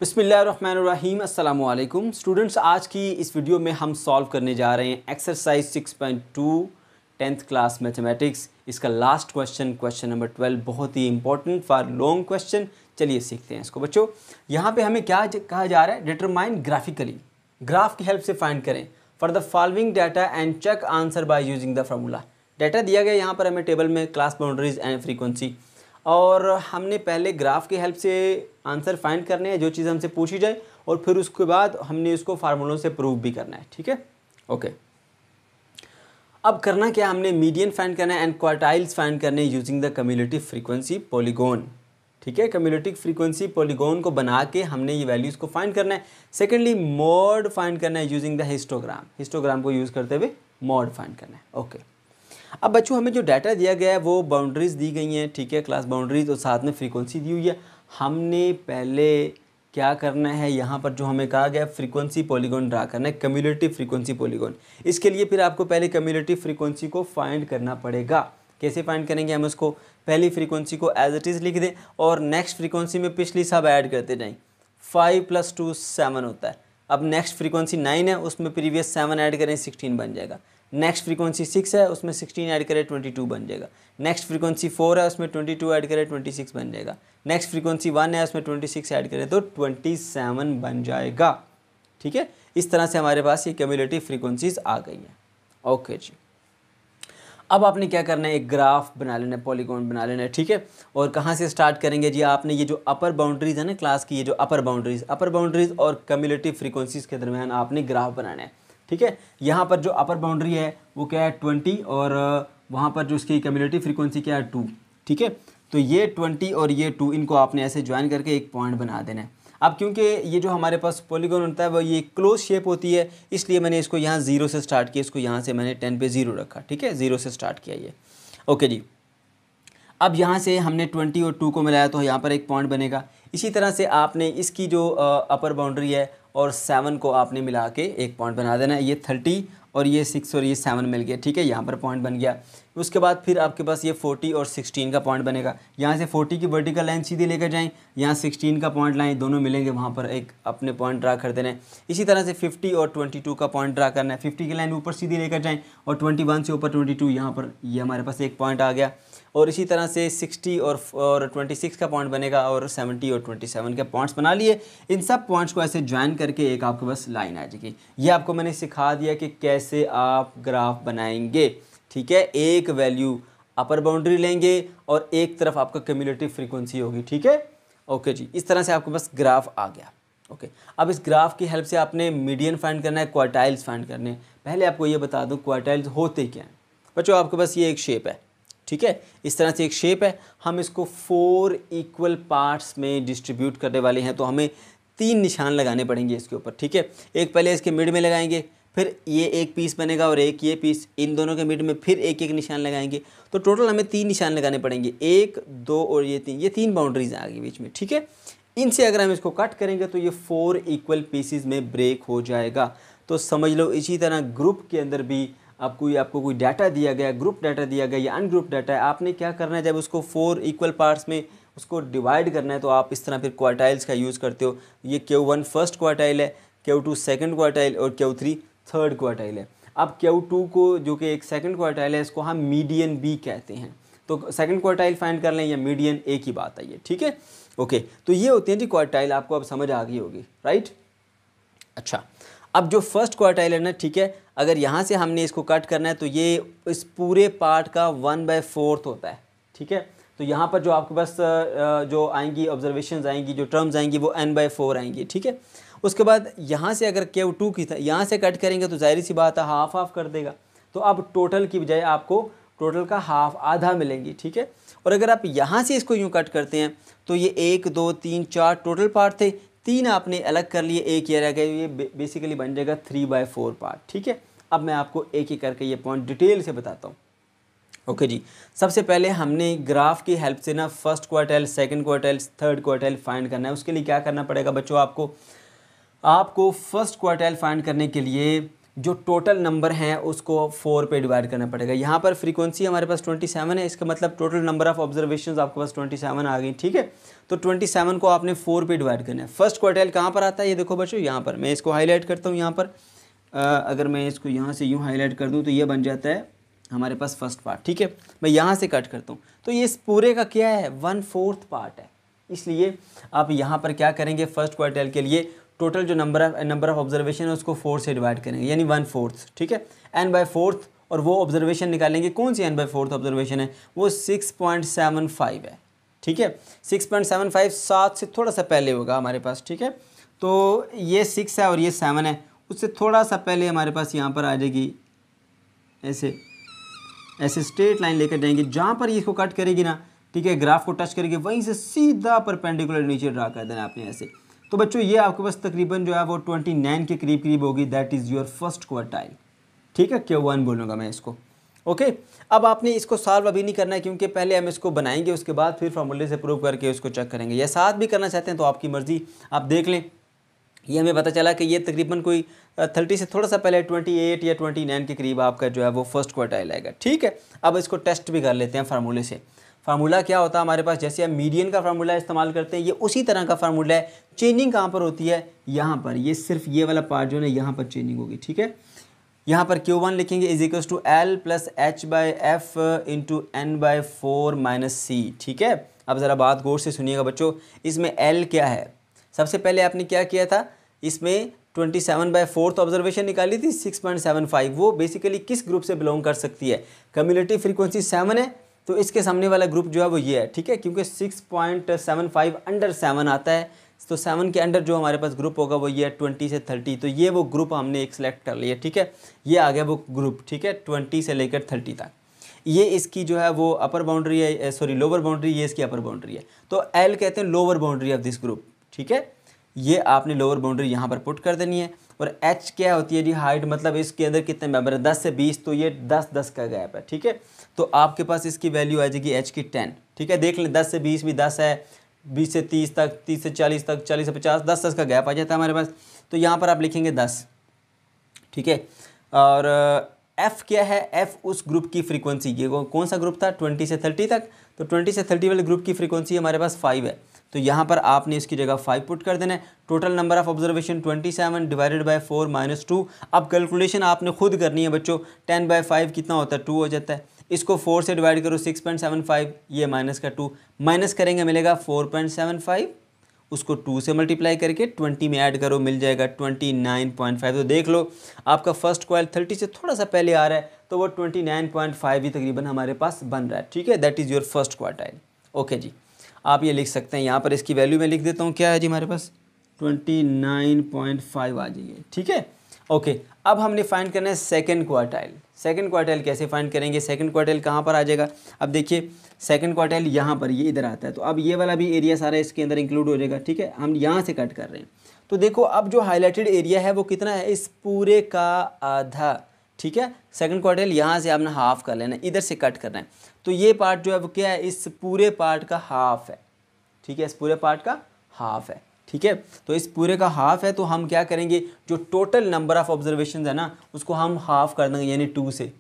बिस्मिल्लाहिर्रहमानिर्रहीम अस्सलामु अलैकुम स्टूडेंट्स। आज की इस वीडियो में हम सॉल्व करने जा रहे हैं एक्सरसाइज 6.2 10th क्लास मैथमेटिक्स। इसका लास्ट क्वेश्चन नंबर 12 बहुत ही इंपॉर्टेंट फॉर लॉन्ग क्वेश्चन। चलिए सीखते हैं इसको बच्चों। यहाँ पे हमें क्या कहा जा रहा है, डिटरमाइन ग्राफिकली, ग्राफ की हेल्प से फाइंड करें for the following data and check answer by using the formula. Data दिया गया यहाँ पर हमें टेबल में, क्लास बाउंड्रीज एंड फ्रीक्वेंसी, और हमने पहले ग्राफ की हेल्प से आंसर फाइंड करने हैं, जो चीज़ हमसे पूछी जाए, और फिर उसके बाद हमने उसको फार्मूलों से प्रूव भी करना है। ठीक है, ओके। अब करना क्या, हमने मीडियन फाइंड करना है एंड क्वार्टाइल्स फाइंड करने using the cumulative frequency polygon. ठीक है, क्यूमुलेटिव फ्रीक्वेंसी पॉलीगॉन को बना के हमने ये वैल्यूज़ को फाइंड करना है। सेकेंडली मॉड फाइंड करना है यूजिंग द हिस्टोग्राम, हिस्टोग्राम को यूज़ करते हुए मॉड फाइंड करना है। ओके, अब बच्चों हमें जो डाटा दिया गया है वो बाउंड्रीज दी गई हैं। ठीक है, क्लास बाउंड्रीज और साथ में फ्रीक्वेंसी दी हुई है। हमने पहले क्या करना है, यहाँ पर जो हमें कहा गया फ्रीक्वेंसी पॉलीगॉन ड्रा करना है, क्यूमुलेटिव फ्रीक्वेंसी पॉलीगॉन। इसके लिए फिर आपको पहले क्यूमुलेटिव फ्रीक्वेंसी को फाइंड करना पड़ेगा। कैसे फाइंड करेंगे, हम उसको पहली फ्रीक्वेंसी को एज इट इज़ लिख दें और नेक्स्ट फ्रीक्वेंसी में पिछली सब ऐड करते जाएँ। 5 + 2 7 होता है। अब नेक्स्ट फ्रीक्वेंसी 9 है, उसमें प्रीवियस 7 ऐड करें 16 बन जाएगा। नेक्स्ट फ्रीक्वेंसी 6 है, उसमें 16 ऐड करें 22 बन जाएगा। नेक्स्ट फ्रीक्वेंसी 4 है, उसमें 22 ऐड करें 26 बन जाएगा। नेक्स्ट फ्रीक्वेंसी 1 है, उसमें 26 ऐड करें तो 27 बन जाएगा। ठीक है, इस तरह से हमारे पास ये क्यूमुलेटिव फ्रीक्वेंसीज आ गई हैं। ओके जी, अब आपने क्या करना है, एक ग्राफ बना लेना है, पॉलीगॉन बना लेना है। ठीक है, और कहाँ से स्टार्ट करेंगे जी, आपने ये जो अपर बाउंड्रीज है ना क्लास की, ये जो अपर बाउंड्रीज और क्यूमुलेटिव फ्रीक्वेंसीज के दरमियान आपने ग्राफ बनाना है। ठीक है, यहाँ पर जो अपर बाउंड्री है वो क्या है 20, और वहाँ पर जो उसकी क्यूमुलेटिव फ्रीक्वेंसी क्या है 2। ठीक है, तो ये 20 और ये 2, इनको आपने ऐसे ज्वाइन करके एक पॉइंट बना देना है। अब क्योंकि ये जो हमारे पास पॉलीगॉन होता है वो ये क्लोज शेप होती है, इसलिए मैंने इसको यहाँ 0 से स्टार्ट किया, इसको यहाँ से मैंने 10 पे 0 रखा। ठीक है, 0 से स्टार्ट किया ये। ओके जी, अब यहाँ से हमने 20 और 2 को मिलाया तो यहाँ पर एक पॉइंट बनेगा। इसी तरह से आपने इसकी जो अपर बाउंड्री है और 7 को आपने मिला के एक पॉइंट बना देना है। ये 30 और ये 6 और ये 7 मिल गया। ठीक है, यहाँ पर पॉइंट बन गया। उसके बाद फिर आपके पास ये 40 और 16 का पॉइंट बनेगा। यहाँ से 40 की वर्टिकल लाइन सीधी लेकर जाएं, यहाँ 16 का पॉइंट लाइन, दोनों मिलेंगे, वहाँ पर एक अपने पॉइंट ड्रा कर देना है। इसी तरह से 50 और 22 का पॉइंट ड्रा करना है। 50 की लाइन ऊपर सीधी लेकर जाएँ और 21 से ऊपर 22, यहाँ पर ये हमारे पास एक पॉइंट आ गया। और इसी तरह से 60 और 26 का पॉइंट बनेगा, और 70 और 27 के पॉइंट्स बना लिए। इन सब पॉइंट्स को ऐसे ज्वाइन करके एक आपके पास लाइन आ जाएगी। ये आपको मैंने सिखा दिया कि कैसे आप ग्राफ बनाएंगे। ठीक है, एक वैल्यू अपर बाउंड्री लेंगे और एक तरफ आपका क्यूमुलेटिव फ्रीक्वेंसी होगी। ठीक है, ओके जी, इस तरह से आपके पास ग्राफ आ गया। ओके, अब इस ग्राफ की हेल्प से आपने मीडियन फाइंड करना है, क्वार्टाइल्स फाइंड करने हैं। पहले आपको ये बता दूं क्वार्टाइल्स होते क्या हैं। बच्चों आपके पास ये एक शेप है। ठीक है, इस तरह से एक शेप है। हम इसको 4 इक्वल पार्ट्स में डिस्ट्रीब्यूट करने वाले हैं, तो हमें 3 निशान लगाने पड़ेंगे इसके ऊपर। ठीक है, एक पहले इसके मिड में लगाएंगे, फिर ये एक पीस बनेगा और एक ये पीस, इन दोनों के मिड में फिर एक एक निशान लगाएंगे। तो टोटल हमें 3 निशान लगाने पड़ेंगे, 1 2 और ये 3। ये 3 बाउंड्रीज आ गई बीच में। ठीक है, इनसे अगर हम इसको कट करेंगे तो ये 4 इक्वल पीसीज में ब्रेक हो जाएगा। तो समझ लो इसी तरह ग्रुप के अंदर भी आपको कोई डाटा दिया गया, ग्रुप डाटा दिया गया या अनग्रुप डाटा है, आपने क्या करना है, जब उसको 4 इक्वल पार्ट्स में उसको डिवाइड करना है तो आप इस तरह फिर क्वार्टाइल्स का यूज़ करते हो। ये Q1 फर्स्ट क्वार्टाइल है, Q2 सेकंड क्वार्टाइल और Q3 थर्ड क्वार्टाइल है। अब Q2 को, जो कि एक सेकंड क्वार्टाइल है, इसको हम मीडियन भी कहते हैं। तो सेकंड क्वार्टाइल फाइंड कर लें या मीडियन, एक ही बात है ये। ठीक है, ओके, तो ये होती है जी क्वार्टाइल। आपको अब समझ आ गई होगी, राइट। अच्छा, अब जो फर्स्ट क्वार्टाइल है ना, ठीक है, अगर यहाँ से हमने इसको कट करना है तो ये इस पूरे पार्ट का 1/4 होता है। ठीक है, तो यहाँ पर जो आपके पास जो आएंगी ऑब्जर्वेशंस आएंगी, जो टर्म्स आएंगी, वो n/4 आएंगी। ठीक है, उसके बाद यहाँ से अगर Q2 की यहाँ से कट करेंगे तो जाहिर सी बात है हाफ हाफ कर देगा। तो अब टोटल की बजाय आपको टोटल का हाफ, आधा मिलेंगी। ठीक है, और अगर आप यहाँ से इसको यूँ कट करते हैं तो ये 1 2 3 4 टोटल पार्ट थे, 3 आपने अलग कर लिए, एक ये रह गया, ये बेसिकली बन जाएगा 3/4 पार्ट। ठीक है, अब मैं आपको एक एक करके ये पॉइंट डिटेल से बताता हूँ। ओके जी, सबसे पहले हमने ग्राफ की हेल्प से ना first quartile, second quartile, third quartile find करना है। उसके लिए क्या करना पड़ेगा बच्चों, आपको फर्स्ट क्वार्टाइल फाइंड करने के लिए जो टोटल नंबर हैं उसको 4 पे डिवाइड करना पड़ेगा। यहाँ पर फ्रीक्वेंसी हमारे पास 27 है, इसका मतलब टोटल नंबर ऑफ ऑब्जर्वेशंस आपके पास 27 आ गई, ठीक है। तो 27 को आपने 4 पे डिवाइड करना है। फर्स्ट क्वार्टाइल कहाँ पर आता है, ये देखो बच्चों, यहाँ पर मैं इसको हाईलाइट करता हूँ। यहाँ पर अगर मैं इसको यहाँ से यूँ हाईलाइट कर दूँ तो ये बन जाता है हमारे पास फर्स्ट पार्ट, ठीक है। मैं यहाँ से कट करता हूँ तो ये इस पूरे का क्या है, 1/4 पार्ट है। इसलिए आप यहाँ पर क्या करेंगे, फर्स्ट क्वार्टाइल के लिए टोटल जो नंबर ऑफ ऑब्जर्वेशन है उसको 4 से डिवाइड करेंगे, यानी 1/4, ठीक है। n/4 और वो ऑब्जर्वेशन निकालेंगे, कौन सी n/4 ऑब्जर्वेशन है, वो 6.75 है, ठीक है। 6.75 7 से थोड़ा सा पहले होगा हमारे पास, ठीक है। तो ये 6 है और ये 7 है, उससे थोड़ा सा पहले हमारे पास यहाँ पर आ जाएगी, ऐसे स्ट्रेट लाइन लेकर जाएंगे, जहाँ पर इसको कट करेगी ना, ठीक है, ग्राफ को टच करेगी, वहीं से सीधा परपेंडिकुलर नीचे ड्रा कर देना आपने ऐसे। तो बच्चों ये आपके पास तकरीबन जो है वो 29 के करीब करीब होगी, that is your first quartile, ठीक है। Q1 बोलूँगा मैं इसको, ओके। अब आपने इसको सॉल्व अभी नहीं करना है, क्योंकि पहले हम इसको बनाएंगे, उसके बाद फिर फार्मूले से प्रूव करके उसको चेक करेंगे, या साथ भी करना चाहते हैं तो आपकी मर्ज़ी, आप देख लें। ये हमें पता चला कि ये तकरीबन कोई 30 से थोड़ा सा पहले 28 या 29 के करीब आपका जो है वो फर्स्ट क्वार्टाइल आएगा, ठीक है। अब इसको टेस्ट भी कर लेते हैं फार्मूले से। फार्मूला क्या होता है हमारे पास, जैसे हम मीडियन का फार्मूला इस्तेमाल करते हैं, ये उसी तरह का फार्मूला है। चेंजिंग कहाँ पर होती है, यहाँ पर, ये सिर्फ ये वाला पार्ट जो है यहाँ पर चेंजिंग होगी, ठीक है। यहाँ पर Q1 लिखेंगे is equals to L plus H/F into N/4 minus C, ठीक है। अब ज़रा बात गौर से सुनिएगा बच्चों, इसमें L क्या है, सबसे पहले आपने क्या किया था, इसमें 27/4 ऑब्जर्वेशन निकाली थी 6.75, वो बेसिकली किस ग्रुप से बिलोंग कर सकती है, कम्युलेटिव फ्रीक्वेंसी 7 है, तो इसके सामने वाला ग्रुप जो है वो ये है, ठीक है, क्योंकि 6.75 अंडर 7 आता है, तो 7 के अंडर जो हमारे पास ग्रुप होगा वो ये है 20 से 30, तो ये वो ग्रुप हमने एक सिलेक्ट कर लिया, ठीक है। ये आ गया वो ग्रुप, ठीक है, 20 से लेकर 30 तक। ये इसकी जो है वो अपर बाउंड्री है, सॉरी लोअर बाउंड्री, ये इसकी अपर बाउंड्री है। तो L कहते हैं lower boundary of this group, ठीक है। ये आपने लोअर बाउंड्री यहाँ पर पुट कर देनी है। और H क्या होती है जी, हाइट, मतलब इसके अंदर कितने मेंबर है, 10 से 20, तो ये 10 का गैप है, ठीक है। तो आपके पास इसकी वैल्यू आ जाएगी H की 10, ठीक है। देख लें 10 से 20 भी 10 है, 20 से 30 तक, 30 से 40 तक, 40 से 50, 10 का गैप आ जाता है हमारे पास। तो यहाँ पर आप लिखेंगे 10, ठीक है। और F क्या है, F उस ग्रुप की फ्रीक्वेंसी, ये कौन सा ग्रुप था, 20 से 30 तक, तो 20 से 30 वाले ग्रुप की फ्रीक्वेंसी हमारे पास 5 है, तो यहाँ पर आपने इसकी जगह 5 पुट कर देना है। Total number of observation 27 divided bye 4 minus 2। अब कैलकुलेशन आपने खुद करनी है बच्चों, 10/5 कितना होता है, 2 हो जाता है। इसको 4 से डिवाइड करो 6.75, ये माइनस का 2, माइनस करेंगे मिलेगा 4.75, उसको 2 से मल्टीप्लाई करके 20 में ऐड करो, मिल जाएगा 29.5। तो देख लो आपका फर्स्ट क्वाइल 30 से थोड़ा सा पहले आ रहा है, तो वो 29.5 ही तकरीबन हमारे पास बन रहा है, ठीक है। That is your first quartile, okay जी। आप ये लिख सकते हैं, यहाँ पर इसकी वैल्यू मैं लिख देता हूँ, क्या है जी हमारे पास 29.5 आ जाइए, ठीक है, ओके। अब हमने फाइंड करना है सेकंड क्वार्टाइल। सेकंड क्वार्टाइल कैसे फाइंड करेंगे, सेकंड क्वार्टाइल कहाँ पर आ जाएगा, अब देखिए सेकंड क्वार्टाइल यहाँ पर, ये इधर आता है, तो अब ये वाला भी एरिया सारा इसके अंदर इंक्लूड हो जाएगा, ठीक है। हम यहाँ से कट कर रहे हैं, तो देखो अब जो हाईलाइटेड एरिया है वो कितना है, इस पूरे का आधा, ठीक है। सेकंड क्वार्टाइल यहाँ से आपने हाफ कर लेना है, इधर से कट करना है, तो ये पार्ट जो है वो क्या है, इस पूरे पार्ट का हाफ है, ठीक है, इस पूरे पार्ट का हाफ है, ठीक है। तो इस पूरे का हाफ है, तो हम क्या करेंगे, जो टोटल नंबर ऑफ ऑब्जर्वेशन है ना उसको हम हाफ कर देंगे, यानी 2 से,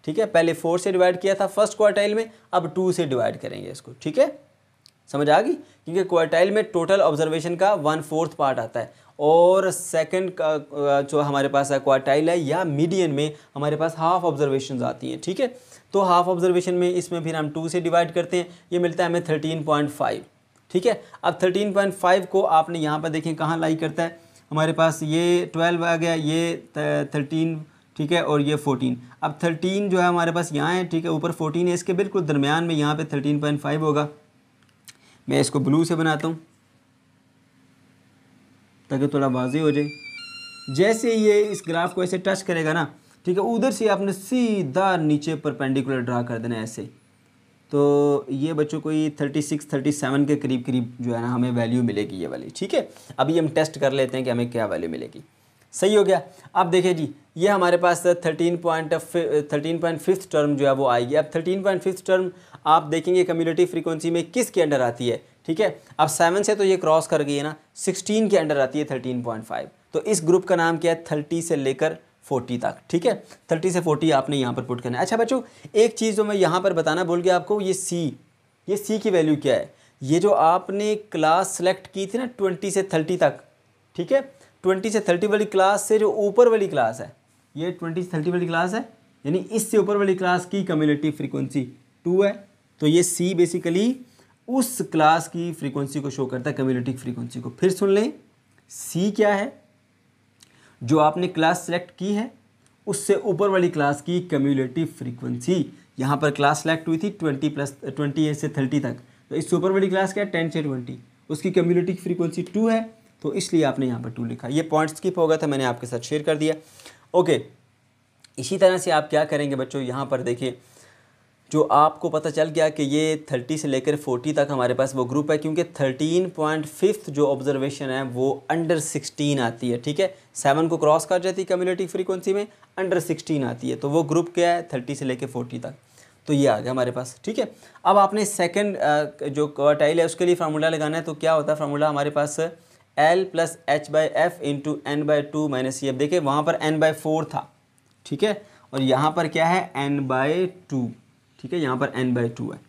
ठीक है। पहले 4 से डिवाइड किया था फर्स्ट क्वार्टाइल में, अब 2 से डिवाइड करेंगे इसको, ठीक है, समझ आ गई। क्योंकि क्वार्टाइल में टोटल ऑब्जर्वेशन का 1/4 पार्ट आता है, और सेकंड का जो हमारे पास है क्वार्टाइल है या मीडियन में हमारे पास हाफ ऑब्जर्वेशन आती हैं, ठीक है। तो हाफ ऑब्जर्वेशन में इसमें फिर हम 2 से डिवाइड करते हैं, ये मिलता है हमें 13.5, ठीक है। अब 13.5 को आपने यहाँ पर देखें कहाँ लाई करता है, हमारे पास ये 12 आ गया, ये 13, ठीक है, और ये 14। अब 13 जो है हमारे पास यहाँ है, ठीक है, ऊपर 14 है, इसके बिल्कुल दरमियान में यहाँ पे 13.5 होगा। मैं इसको ब्लू से बनाता हूँ ताकि थोड़ा वाज़ेह हो जाए। जैसे ये इस ग्राफ को ऐसे टच करेगा ना, ठीक है, उधर से आपने सीधा नीचे परपेंडिकुलर ड्रा कर देना है ऐसे। तो ये बच्चों को ये 36-37 के करीब करीब जो है ना हमें वैल्यू मिलेगी ये वाली, ठीक है। अभी हम टेस्ट कर लेते हैं कि हमें क्या वैल्यू मिलेगी। सही हो गया। अब देखिए जी, ये हमारे पास 13.5 टर्म जो है वो आएगी। अब 13.5 टर्म आप देखेंगे कम्युलेटिव फ्रीक्वेंसी में किसके अंडर आती है, ठीक है। अब 7 से तो ये क्रॉस कर गई है ना, 16 के अंडर आती है 13.5। तो इस ग्रुप का नाम क्या है, 30 से लेकर 40 तक, ठीक है। 30 से 40 आपने यहाँ पर पुट करना है। अच्छा बच्चों, एक चीज़ जो मैं यहाँ पर बताना भूल गया आपको, ये सी की वैल्यू क्या है। ये जो आपने क्लास सेलेक्ट की थी ना 20 से 30 तक, ठीक है, 20 से 30 वाली क्लास से जो ऊपर वाली क्लास है, ये 20 से 30 वाली क्लास है, यानी इससे ऊपर वाली क्लास की कम्युलेटिव फ्रीक्वेंसी 2 है। तो ये सी बेसिकली उस क्लास की फ्रीक्वेंसी को शो करता है, कम्युलेटिव फ्रीक्वेंसी को। फिर सुन लें, सी क्या है, जो आपने क्लास सेलेक्ट की है उससे ऊपर वाली क्लास की कम्युलेटिव फ्रीक्वेंसी। यहाँ पर क्लास सेलेक्ट हुई थी 20 से 30 तक, तो इससे ऊपर वाली क्लास क्या है 10 से 20, उसकी कम्युलेटिव फ्रीक्वेंसी 2 है, तो इसलिए आपने यहाँ पर 2 लिखा। ये पॉइंट स्किप हो गया था, मैंने आपके साथ शेयर कर दिया। ओके, इसी तरह से आप क्या करेंगे बच्चों, यहाँ पर देखिए, जो आपको पता चल गया कि ये 30 से लेकर 40 तक हमारे पास वो ग्रुप है, क्योंकि 13.5 जो ऑब्जर्वेशन है वो अंडर 16 आती है, ठीक है। 7 को क्रॉस कर जाती है कम्युलेटिव फ्रीक्वेंसी में, अंडर 16 आती है, तो वो ग्रुप क्या है 30 से लेकर 40 तक। तो ये आ गया हमारे पास, ठीक है। अब आपने सेकंड जो क्वार्टाइल है उसके लिए फार्मूला लगाना है। तो क्या होता है फार्मूला हमारे पास, L + h/f into n/2 minus c. अब देखिए वहाँ पर n/4 था, ठीक है, और यहाँ पर क्या है n/2, ठीक है, यहाँ पर n/2 है,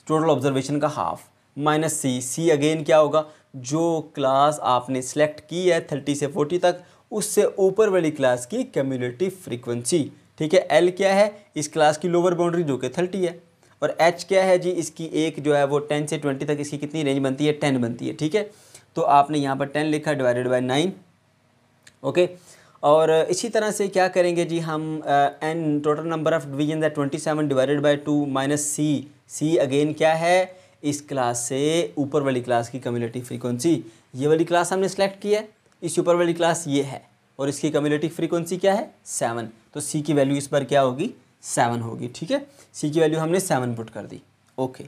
टोटल ऑब्जर्वेशन का हाफ, माइनस सी अगेन क्या होगा, जो क्लास आपने सेलेक्ट की है 30 से 40 तक उससे ऊपर वाली क्लास की कम्युलेटिव फ्रीक्वेंसी, ठीक है। एल क्या है, इस क्लास की लोअर बाउंड्री जो कि 30 है, और एच क्या है जी, इसकी एक जो है वो 10 से 20 तक इसकी कितनी रेंज बनती है, 10 बनती है, ठीक है। तो आपने यहाँ पर 10 लिखा डिवाइडेड बाय 9, ओके। और इसी तरह से क्या करेंगे जी हम, N total number of division है 27 divided by 2 minus C again क्या है, इस क्लास से ऊपर वाली क्लास की कम्युलेटिव फ्रीक्वेंसी। ये वाली क्लास हमने सेलेक्ट की है, इस ऊपर वाली क्लास ये है, और इसकी कम्युलेटिव फ्रीक्वेंसी क्या है 7, तो सी की वैल्यू इस पर क्या होगी 7 होगी, ठीक है। सी की वैल्यू हमने 7 पुट कर दी, ओके।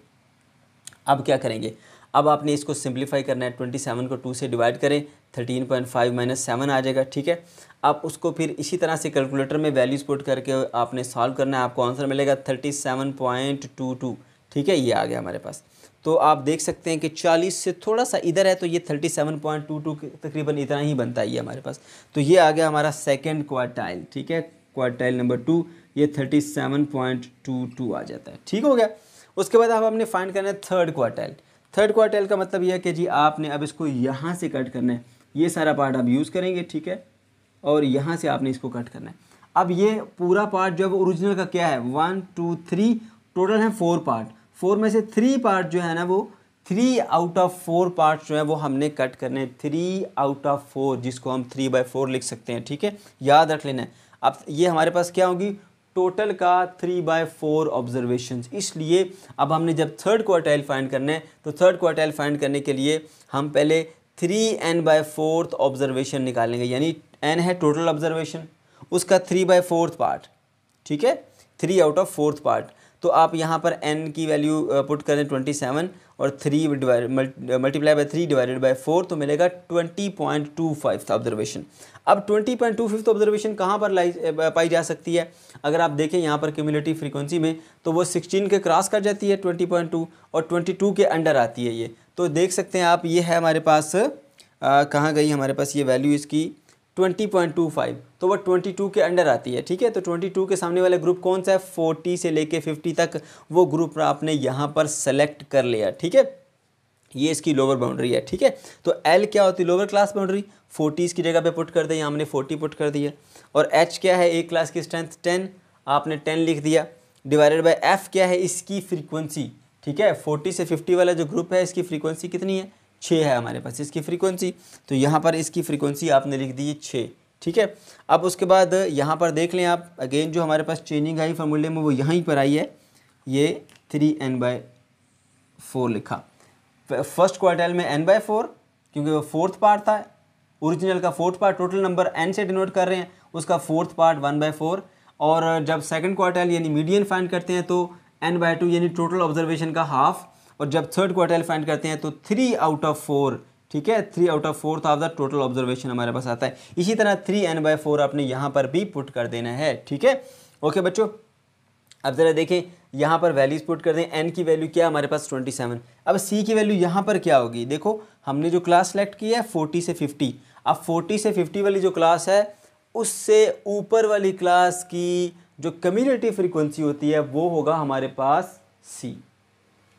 अब क्या करेंगे, अब आपने इसको सिंप्लीफाई करना है, 27 को 2 से डिवाइड करें, 13.5 माइनस 7 आ जाएगा, ठीक है। आप उसको फिर इसी तरह से कैलकुलेटर में वैल्यूज़ पुट करके आपने सॉल्व करना है, आपको आंसर मिलेगा 37.22, ठीक है, ये आ गया हमारे पास। तो आप देख सकते हैं कि 40 से थोड़ा सा इधर है, तो ये 37.22 तकरीबन इतना ही बनता है ये हमारे पास। तो ये आ गया हमारा सेकेंड क्वार्टाइल, ठीक है, क्वार्टाइल नंबर 2, ये 37.22 आ जाता है, ठीक हो गया। उसके बाद अब आपने फाइंड करना है थर्ड क्वार्टाइल। थर्ड क्वार्टाइल का मतलब यह है कि जी आपने अब इसको यहाँ से कट करना है, ये सारा पार्ट आप यूज़ करेंगे, ठीक है, और यहाँ से आपने इसको कट करना है। अब ये पूरा पार्ट जो है ओरिजिनल का क्या है 1 2 3, टोटल है 4 पार्ट, 4 में से 3 पार्ट जो है ना वो 3 आउट ऑफ 4 पार्ट जो है वो हमने कट करने हैं, 3 आउट ऑफ 4, जिसको हम 3/4 लिख सकते हैं, ठीक है, याद रख लेना है। अब ये हमारे पास क्या होगी टोटल का 3/4 ऑब्जर्वेशन। इसलिए अब हमने जब थर्ड क्वार्टाइल फाइंड करना है, तो थर्ड क्वार्टाइल फाइंड करने के लिए हम पहले 3n/4 ऑब्जर्वेशन निकालेंगे, यानी n है टोटल ऑब्जर्वेशन, उसका 3/4 पार्ट, ठीक है, 3 आउट ऑफ 4 पार्ट। तो आप यहाँ पर n की वैल्यू पुट करें 27 और 3 मल्टीप्लाई बाय 3 डिवाइडेड बाय 4, तो मिलेगा 20.25 ऑब्जर्वेशन। अब 20.25 ऑब्जर्वेशन कहाँ पर पाई जा सकती है, अगर आप देखें यहाँ पर क्यूमुलेटिव फ्रीक्वेंसी में, तो वो 16 के क्रॉस कर जाती है 20.2, और 22 के अंडर आती है ये। तो देख सकते हैं आप, ये है हमारे पास कहाँ गई हमारे पास ये वैल्यू इसकी 20.25, तो वह 22 के अंडर आती है, ठीक है। तो 22 के सामने वाला ग्रुप कौन सा है, 40 से लेके 50 तक वो ग्रुप आपने यहाँ पर सेलेक्ट कर लिया, ठीक है। ये इसकी लोअर बाउंड्री है, ठीक है। तो L क्या होती है लोअर क्लास बाउंड्री, 40 की जगह पे पुट कर दें, यहाँ हमने 40 पुट कर दिया। और H क्या है, एक क्लास की स्ट्रेंथ 10, आपने 10 लिख दिया, डिवाइडेड बाय F क्या है इसकी फ्रीक्वेंसी, ठीक है। 40 से 50 वाला जो ग्रुप है इसकी फ्रीक्वेंसी कितनी है, 6 है हमारे पास इसकी फ्रीक्वेंसी, तो यहाँ पर इसकी फ्रीक्वेंसी आपने लिख दी है 6, ठीक है। अब उसके बाद यहाँ पर देख लें आप, अगेन जो हमारे पास चेंजिंग आई फार्मूले में वो यहीं पर आई है, ये 3n/4 लिखा। फर्स्ट क्वार्टाइल में n/4, क्योंकि वो फोर्थ पार्ट था, ओरिजिनल का fourth part, total number n से डिनोट कर रहे हैं, उसका फोर्थ पार्ट 1/4। और जब सेकंड क्वार्टाइल यानी मीडियन फाइंड करते हैं तो n/2 यानी टोटल ऑब्जर्वेशन का हाफ, और जब थर्ड क्वार्टाइल फाइंड करते हैं तो 3 आउट ऑफ 4, ठीक है, 3 out of 4 of the total observation हमारे पास आता है। इसी तरह 3n/4 आपने यहाँ पर भी पुट कर देना है, ठीक है। ओके बच्चों, अब ज़रा देखें यहाँ पर वैल्यूज पुट कर दें, n की वैल्यू क्या है हमारे पास 27। अब c की वैल्यू यहाँ पर क्या होगी, देखो हमने जो क्लास सेलेक्ट की है 40 से 50, अब 40 से 50 वाली जो क्लास है उससे ऊपर वाली क्लास की जो कम्युनिटी फ्रीक्वेंसी होती है वो होगा हमारे पास सी।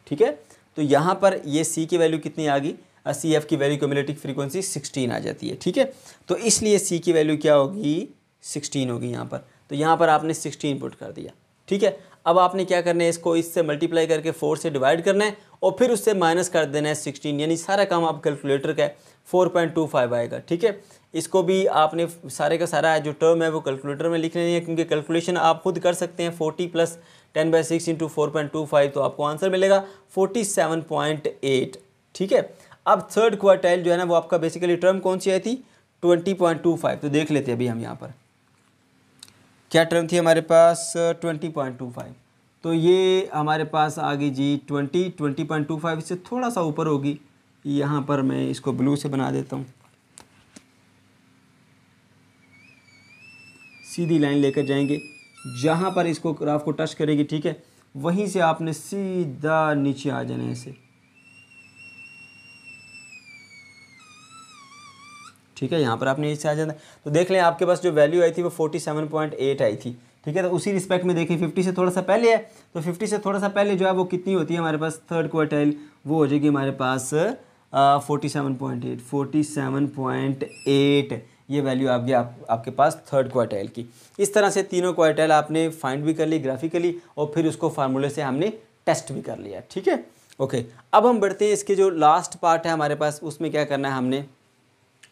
ठीक है, तो यहाँ पर ये सी की वैल्यू कितनी आ गई, सी एफ की वैल्यू कम्युनिटी फ्रीक्वेंसी 16 आ जाती है। ठीक है, तो इसलिए सी की वैल्यू क्या होगी, 16 होगी यहाँ पर। तो यहाँ पर आपने 16 पुट कर दिया। ठीक है, अब आपने क्या करना है, इसको इससे मल्टीप्लाई करके 4 से डिवाइड करना है और फिर उससे माइनस कर देना है 16, यानी सारा काम आप कैलकुलेटर का 4.25 आएगा। ठीक है, इसको भी आपने सारे का सारा जो टर्म है वो कैलकुलेटर में लिख लेनी है, क्योंकि कैलकुलेशन आप खुद कर सकते हैं। 40 + 10/6 × 4.25, तो आपको आंसर मिलेगा 47.8। ठीक है, अब थर्ड क्वार्टाइल जो है ना वो आपका बेसिकली टर्म कौन सी आई थी, 20.25। तो देख लेते हैं अभी हम यहाँ पर क्या टर्म थी हमारे पास, 20.25। तो ये हमारे पास आ गई जी 20.25, इससे थोड़ा सा ऊपर होगी। यहाँ पर मैं इसको ब्लू से बना देता हूँ, सीधी लाइन लेकर जाएंगे, जहाँ पर इसको ग्राफ को टच करेगी, ठीक है, वहीं से आपने सीधा नीचे आ जाना है ऐसे। ठीक है, यहाँ पर आपने इससे आ जाना है। तो देख लें आपके पास जो वैल्यू आई थी वो 47.8 आई थी। ठीक है, तो उसी रिस्पेक्ट में देखिए 50 से थोड़ा सा पहले है, तो 50 से थोड़ा सा पहले जो है वो कितनी होती है हमारे पास थर्ड क्वार्टाइल, वो हो जाएगी हमारे पास 47.8 ये वैल्यू आ गई आपके पास थर्ड क्वार्टाइल की। इस तरह से तीनों क्वार्टाइल आपने फाइंड भी कर ली ग्राफिकली, और फिर उसको फार्मूले से हमने टेस्ट भी कर लिया। ठीक है, ओके, अब हम बढ़ते हैं इसके जो लास्ट पार्ट है हमारे पास, उसमें क्या करना है, हमने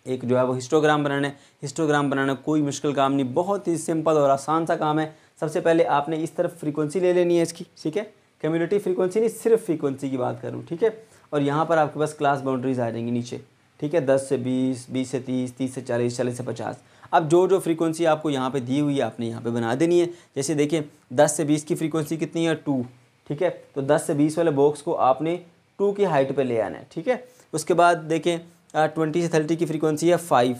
एक जो है वो हिस्टोग्राम बनाना है। हिस्टोग्राम बनाना कोई मुश्किल काम नहीं, बहुत ही सिंपल और आसान सा काम है। सबसे पहले आपने इस तरफ फ्रीक्वेंसी ले लेनी है इसकी। ठीक है, कम्युनिटी फ्रीक्वेंसी नहीं, सिर्फ फ्रीक्वेंसी की बात करूँ। ठीक है, और यहाँ पर आपके पास क्लास बाउंड्रीज आ जाएंगी नीचे। ठीक है, 10 से 20, 20 से 30, 30 से 40, 40 से 50। अब जो फ्रीक्वेंसी आपको यहाँ पे दी हुई है आपने यहाँ पे बना देनी है। जैसे देखिए 10 से 20 की फ्रीक्वेंसी कितनी है, 2। ठीक है, तो 10 से 20 वाले बॉक्स को आपने 2 की हाइट पे ले आना है। ठीक है, उसके बाद देखें 20 से 30 की फ्रीक्वेंसी है 5,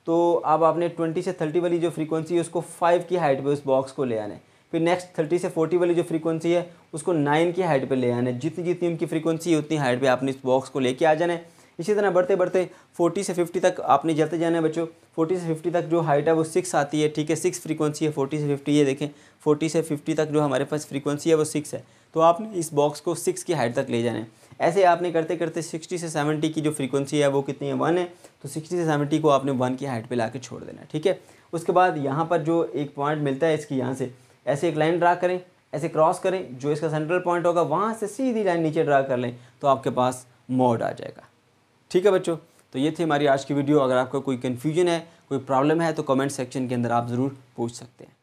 तो अब आपने 20 से 30 वाली जो फ्रीक्वेंसी है उसको 5 की हाइट पे उस बॉक्स को ले आना है। फिर नेक्स्ट 30 से 40 वाली जो फ्रीक्वेंसी है उसको 9 की हाइट पे ले आना है। जितनी जितनी उनकी फ्रीक्वेंसी है उतनी हाइट पे आपने इस बॉक्स को लेके आ जाना है। इसी तरह बढ़ते बढ़ते 40 से 50 तक आपने चलते जाना है बच्चों। 40 से 50 तक जो हाइट है वो 6 आती है। ठीक है, 6 फ्रीक्वेंसी है 40 से 50। ये देखें 40 से 50 तक जो हमारे पास फ्रीक्वेंसी है वो 6 है, तो आपने इस बॉक्स को 6 की हाइट तक ले जाना है। ऐसे आपने करते करते 60 से 70 की जो फ्रीक्वेंसी है वो कितनी है, 1 है, तो 60 से 70 को आपने 1 की हाइट पे लाके छोड़ देना है। ठीक है, उसके बाद यहाँ पर जो एक पॉइंट मिलता है इसकी, यहाँ से ऐसे एक लाइन ड्रा करें, ऐसे क्रॉस करें, जो इसका सेंट्रल पॉइंट होगा वहाँ से सीधी लाइन नीचे ड्रा कर लें, तो आपके पास मोड आ जाएगा। ठीक है बच्चों, तो ये थी हमारी आज की वीडियो। अगर आपका कोई कन्फ्यूजन है, कोई प्रॉब्लम है, तो कमेंट सेक्शन के अंदर आप ज़रूर पूछ सकते हैं।